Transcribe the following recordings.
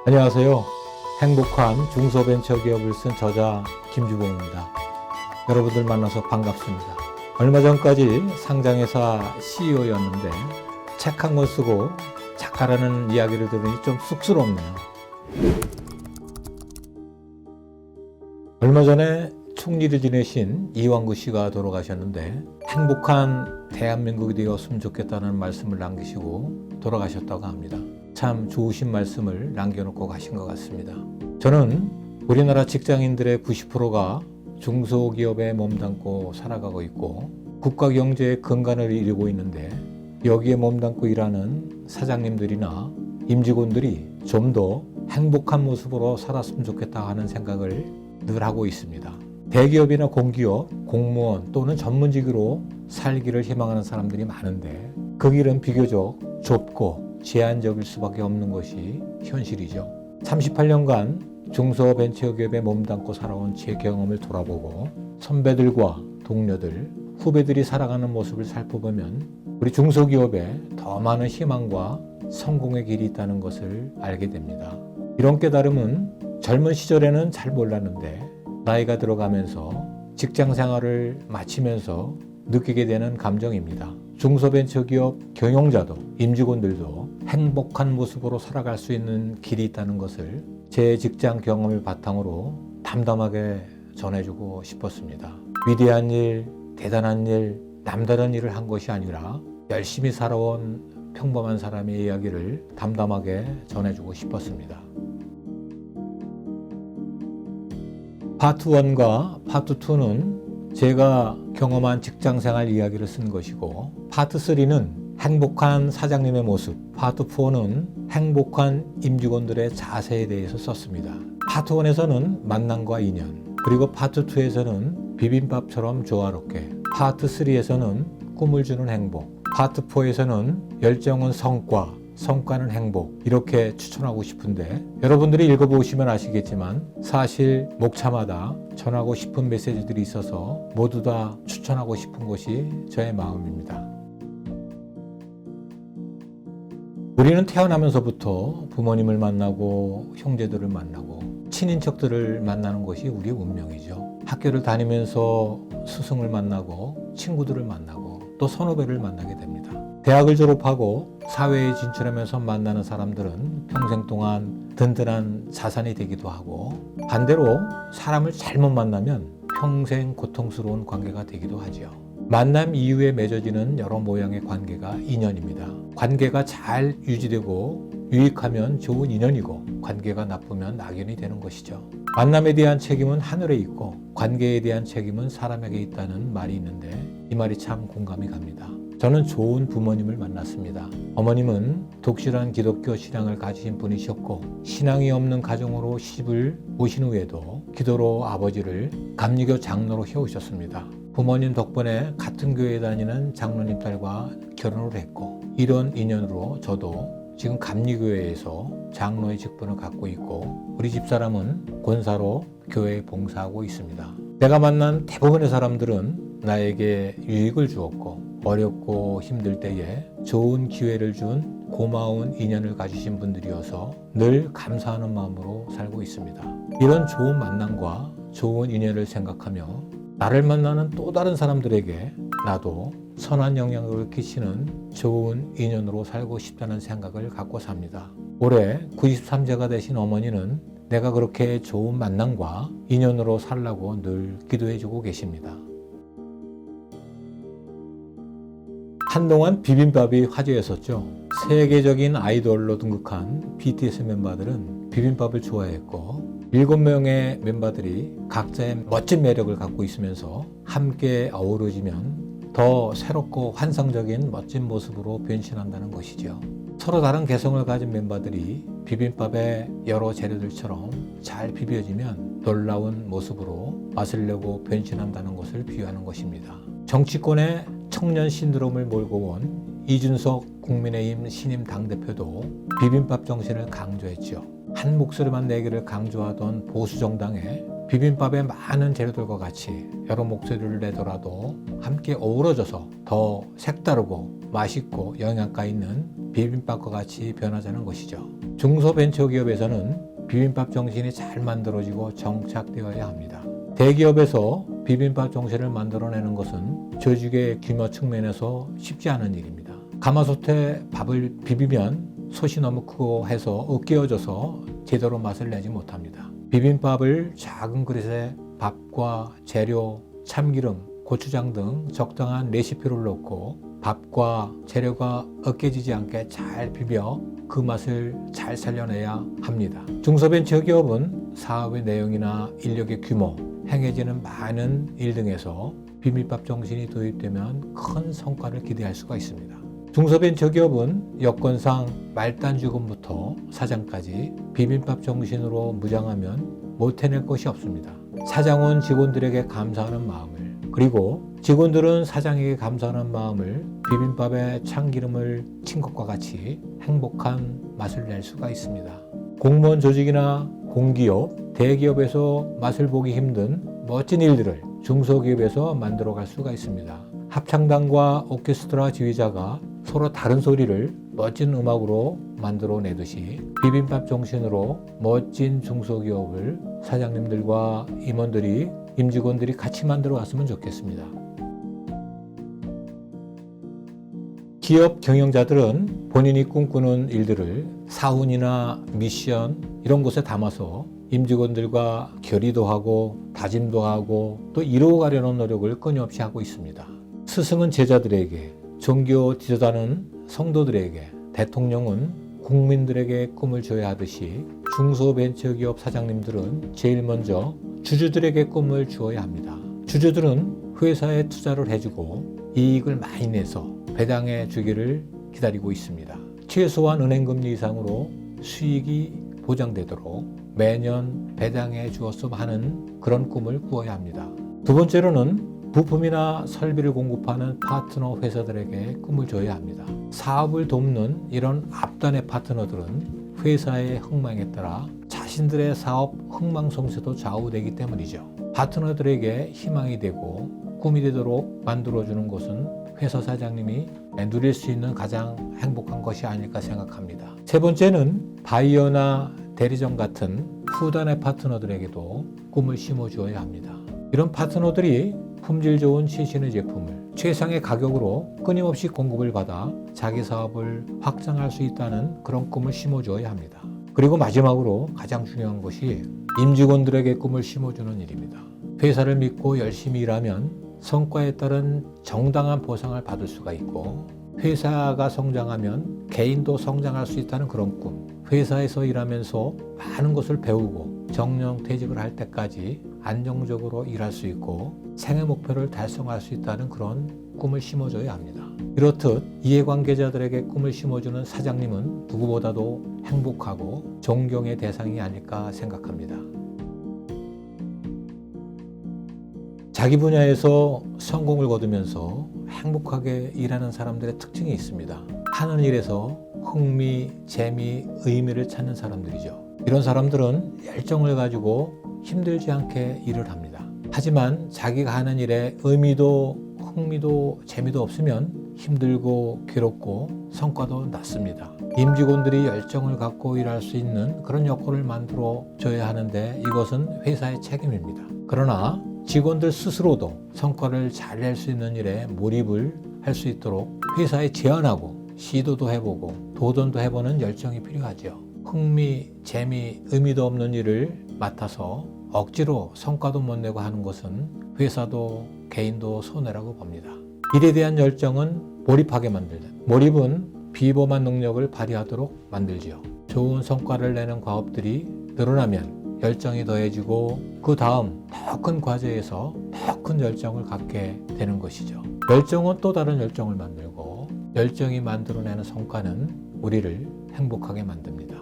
안녕하세요. 행복한 중소벤처기업을 쓴 저자 김주봉입니다. 여러분들 만나서 반갑습니다. 얼마 전까지 상장회사 CEO였는데 책 한 권 쓰고 작가라는 이야기를 들으니 좀 쑥스럽네요. 얼마 전에 총리를 지내신 이완구 씨가 돌아가셨는데 행복한 대한민국이 되었으면 좋겠다는 말씀을 남기시고 돌아가셨다고 합니다. 참 좋으신 말씀을 남겨놓고 가신 것 같습니다. 저는 우리나라 직장인들의 90%가 중소기업에 몸담고 살아가고 있고 국가 경제의 근간을 이루고 있는데 여기에 몸담고 일하는 사장님들이나 임직원들이 좀 더 행복한 모습으로 살았으면 좋겠다 하는 생각을 늘 하고 있습니다. 대기업이나 공기업, 공무원 또는 전문직으로 살기를 희망하는 사람들이 많은데 그 길은 비교적 좁고 제한적일 수밖에 없는 것이 현실이죠. 38년간 중소벤처기업에 몸담고 살아온 제 경험을 돌아보고 선배들과 동료들, 후배들이 살아가는 모습을 살펴보면 우리 중소기업에 더 많은 희망과 성공의 길이 있다는 것을 알게 됩니다. 이런 깨달음은 젊은 시절에는 잘 몰랐는데 나이가 들어가면서 직장 생활을 마치면서 느끼게 되는 감정입니다. 중소벤처기업 경영자도 임직원들도 행복한 모습으로 살아갈 수 있는 길이 있다는 것을 제 직장 경험을 바탕으로 담담하게 전해주고 싶었습니다. 위대한 일, 대단한 일, 남다른 일을 한 것이 아니라 열심히 살아온 평범한 사람의 이야기를 담담하게 전해주고 싶었습니다. 파트 1과 파트 2는 제가 경험한 직장생활 이야기를 쓴 것이고 파트 3는 행복한 사장님의 모습, 파트 4는 행복한 임직원들의 자세에 대해서 썼습니다. 파트 1에서는 만남과 인연, 그리고 파트 2에서는 비빔밥처럼 조화롭게, 파트 3에서는 꿈을 주는 행복, 파트 4에서는 열정은 성과, 성과는 행복, 이렇게 추천하고 싶은데 여러분들이 읽어보시면 아시겠지만 사실 목차마다 전하고 싶은 메시지들이 있어서 모두 다 추천하고 싶은 것이 저의 마음입니다. 우리는 태어나면서부터 부모님을 만나고 형제들을 만나고 친인척들을 만나는 것이 우리의 운명이죠. 학교를 다니면서 스승을 만나고 친구들을 만나고 또 선후배를 만나게 됩니다. 대학을 졸업하고 사회에 진출하면서 만나는 사람들은 평생 동안 든든한 자산이 되기도 하고 반대로 사람을 잘못 만나면 평생 고통스러운 관계가 되기도 하죠. 만남 이후에 맺어지는 여러 모양의 관계가 인연입니다. 관계가 잘 유지되고 유익하면 좋은 인연이고 관계가 나쁘면 악연이 되는 것이죠. 만남에 대한 책임은 하늘에 있고 관계에 대한 책임은 사람에게 있다는 말이 있는데 이 말이 참 공감이 갑니다. 저는 좋은 부모님을 만났습니다. 어머님은 독실한 기독교 신앙을 가지신 분이셨고 신앙이 없는 가정으로 시집을 오신 후에도 기도로 아버지를 감리교 장로로 해오셨습니다. 부모님 덕분에 같은 교회에 다니는 장로님 딸과 결혼을 했고 이런 인연으로 저도 지금 감리교회에서 장로의 직분을 갖고 있고 우리 집사람은 권사로 교회에 봉사하고 있습니다. 내가 만난 대부분의 사람들은 나에게 유익을 주었고 어렵고 힘들 때에 좋은 기회를 준 고마운 인연을 가지신 분들이어서 늘 감사하는 마음으로 살고 있습니다. 이런 좋은 만남과 좋은 인연을 생각하며 나를 만나는 또 다른 사람들에게 나도 선한 영향을 끼치는 좋은 인연으로 살고 싶다는 생각을 갖고 삽니다. 올해 93세가 되신 어머니는 내가 그렇게 좋은 만남과 인연으로 살라고 늘 기도해주고 계십니다. 한동안 비빔밥이 화제였었죠. 세계적인 아이돌로 등극한 BTS 멤버들은 비빔밥을 좋아했고 7명의 멤버들이 각자의 멋진 매력을 갖고 있으면서 함께 어우러지면 더 새롭고 환상적인 멋진 모습으로 변신한다는 것이죠. 서로 다른 개성을 가진 멤버들이 비빔밥의 여러 재료들처럼 잘 비벼지면 놀라운 모습으로 맛을 내고 변신한다는 것을 비유하는 것입니다. 정치권의 청년 신드롬을 몰고 온 이준석 국민의힘 신임 당대표도 비빔밥 정신을 강조했죠. 한 목소리만 내기를 강조하던 보수정당에 비빔밥에 많은 재료들과 같이 여러 목소리를 내더라도 함께 어우러져서 더 색다르고 맛있고 영양가 있는 비빔밥과 같이 변하자는 것이죠. 중소벤처기업에서는 비빔밥 정신이 잘 만들어지고 정착되어야 합니다. 대기업에서 비빔밥 정신을 만들어내는 것은 조직의 규모 측면에서 쉽지 않은 일입니다. 가마솥에 밥을 비비면 솥이 너무 크고 해서 으깨어져서 제대로 맛을 내지 못합니다. 비빔밥을 작은 그릇에 밥과 재료, 참기름, 고추장 등 적당한 레시피를 넣고 밥과 재료가 으깨지지 않게 잘 비벼 그 맛을 잘 살려내야 합니다. 중소벤처기업은 사업의 내용이나 인력의 규모, 행해지는 많은 일 등에서 비빔밥 정신이 도입되면 큰 성과를 기대할 수가 있습니다. 중소벤처기업은 여건상 말단주금부터 사장까지 비빔밥 정신으로 무장하면 못 해낼 것이 없습니다. 사장은 직원들에게 감사하는 마음을, 그리고 직원들은 사장에게 감사하는 마음을 비빔밥에 참기름을 친 것과 같이 행복한 맛을 낼 수가 있습니다. 공무원 조직이나 공기업, 대기업에서 맛을 보기 힘든 멋진 일들을 중소기업에서 만들어갈 수가 있습니다. 합창단과 오케스트라 지휘자가 서로 다른 소리를 멋진 음악으로 만들어내듯이 비빔밥 정신으로 멋진 중소기업을 사장님들과 임원들이, 임직원들이 같이 만들어 왔으면 좋겠습니다. 기업 경영자들은 본인이 꿈꾸는 일들을 사훈이나 미션 이런 곳에 담아서 임직원들과 결의도 하고 다짐도 하고 또 이루어가려는 노력을 끊임없이 하고 있습니다. 스승은 제자들에게, 종교 지도자는 성도들에게, 대통령은 국민들에게 꿈을 줘야 하듯이 중소벤처기업 사장님들은 제일 먼저 주주들에게 꿈을 주어야 합니다. 주주들은 회사에 투자를 해주고 이익을 많이 내서 배당해 주기를 기다리고 있습니다. 최소한 은행금리 이상으로 수익이 보장되도록 매년 배당해 주었음 하는 그런 꿈을 꾸어야 합니다. 두 번째로는 부품이나 설비를 공급하는 파트너 회사들에게 꿈을 줘야 합니다. 사업을 돕는 이런 앞단의 파트너들은 회사의 흥망에 따라 자신들의 사업 흥망성쇠도 좌우되기 때문이죠. 파트너들에게 희망이 되고 꿈이 되도록 만들어주는 것은 회사 사장님이 누릴 수 있는 가장 행복한 것이 아닐까 생각합니다. 세 번째는 바이어나 대리점 같은 후단의 파트너들에게도 꿈을 심어주어야 합니다. 이런 파트너들이 품질 좋은 최신의 제품을 최상의 가격으로 끊임없이 공급을 받아 자기 사업을 확장할 수 있다는 그런 꿈을 심어주어야 합니다. 그리고 마지막으로 가장 중요한 것이 임직원들에게 꿈을 심어주는 일입니다. 회사를 믿고 열심히 일하면 성과에 따른 정당한 보상을 받을 수가 있고, 회사가 성장하면 개인도 성장할 수 있다는 그런 꿈, 회사에서 일하면서 많은 것을 배우고 정년 퇴직을 할 때까지 안정적으로 일할 수 있고 생애 목표를 달성할 수 있다는 그런 꿈을 심어줘야 합니다. 이렇듯 이해관계자들에게 꿈을 심어주는 사장님은 누구보다도 행복하고 존경의 대상이 아닐까 생각합니다. 자기 분야에서 성공을 거두면서 행복하게 일하는 사람들의 특징이 있습니다. 하는 일에서 흥미, 재미, 의미를 찾는 사람들이죠. 이런 사람들은 열정을 가지고 힘들지 않게 일을 합니다. 하지만 자기가 하는 일에 의미도, 흥미도, 재미도 없으면 힘들고 괴롭고 성과도 낮습니다. 임직원들이 열정을 갖고 일할 수 있는 그런 여건을 만들어 줘야 하는데 이것은 회사의 책임입니다. 그러나 직원들 스스로도 성과를 잘 낼 수 있는 일에 몰입을 할 수 있도록 회사에 제안하고 시도도 해보고 도전도 해보는 열정이 필요하죠. 흥미, 재미, 의미도 없는 일을 맡아서 억지로 성과도 못 내고 하는 것은 회사도 개인도 손해라고 봅니다. 일에 대한 열정은 몰입하게 만들다. 몰입은 비범한 능력을 발휘하도록 만들지요. 좋은 성과를 내는 과업들이 늘어나면 열정이 더해지고 그 다음 더 큰 과제에서 더 큰 열정을 갖게 되는 것이죠. 열정은 또 다른 열정을 만들고 열정이 만들어내는 성과는 우리를 행복하게 만듭니다.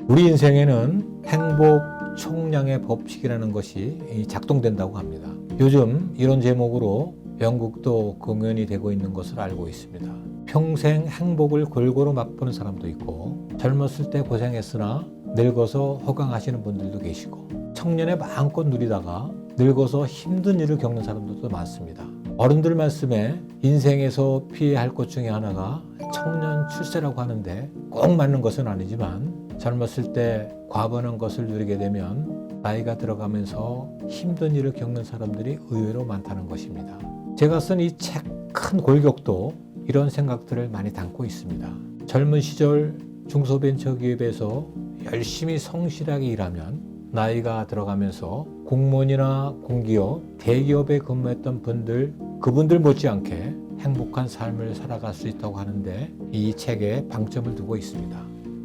우리 인생에는 행복 총량의 법칙이라는 것이 작동된다고 합니다. 요즘 이런 제목으로 연극도 공연이 되고 있는 것을 알고 있습니다. 평생 행복을 골고루 맛보는 사람도 있고 젊었을 때 고생했으나 늙어서 호강하시는 분들도 계시고 청년에 마음껏 누리다가 늙어서 힘든 일을 겪는 사람들도 많습니다. 어른들 말씀에 인생에서 피해야 할 것 중에 하나가 청년 출세라고 하는데 꼭 맞는 것은 아니지만 젊었을 때 과분한 것을 누리게 되면 나이가 들어가면서 힘든 일을 겪는 사람들이 의외로 많다는 것입니다. 제가 쓴 이 책 큰 골격도 이런 생각들을 많이 담고 있습니다. 젊은 시절 중소벤처기업에서 열심히 성실하게 일하면 나이가 들어가면서 공무원이나 공기업, 대기업에 근무했던 그분들 못지않게 행복한 삶을 살아갈 수 있다고 하는데 이 책에 방점을 두고 있습니다.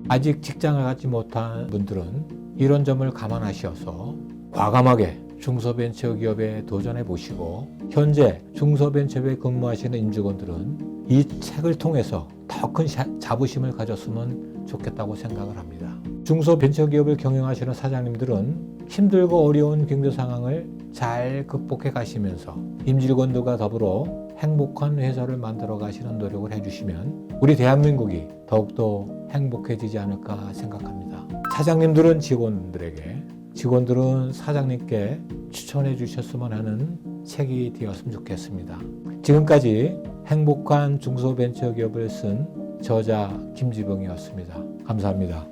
아직 직장을 갖지 못한 분들은 이런 점을 감안하셔서 과감하게 중소벤처기업에 도전해 보시고 현재 중소벤처기업에 근무하시는 임직원들은 이 책을 통해서 더 큰 자부심을 가졌으면 좋겠다고 생각을 합니다. 중소벤처기업을 경영하시는 사장님들은 힘들고 어려운 경제 상황을 잘 극복해 가시면서 임직원들과 더불어 행복한 회사를 만들어 가시는 노력을 해주시면 우리 대한민국이 더욱더 행복해지지 않을까 생각합니다. 사장님들은 직원들에게, 직원들은 사장님께 추천해 주셨으면 하는 책이 되었으면 좋겠습니다. 지금까지 행복한 중소벤처기업을 쓴 저자 김지봉이었습니다. 감사합니다.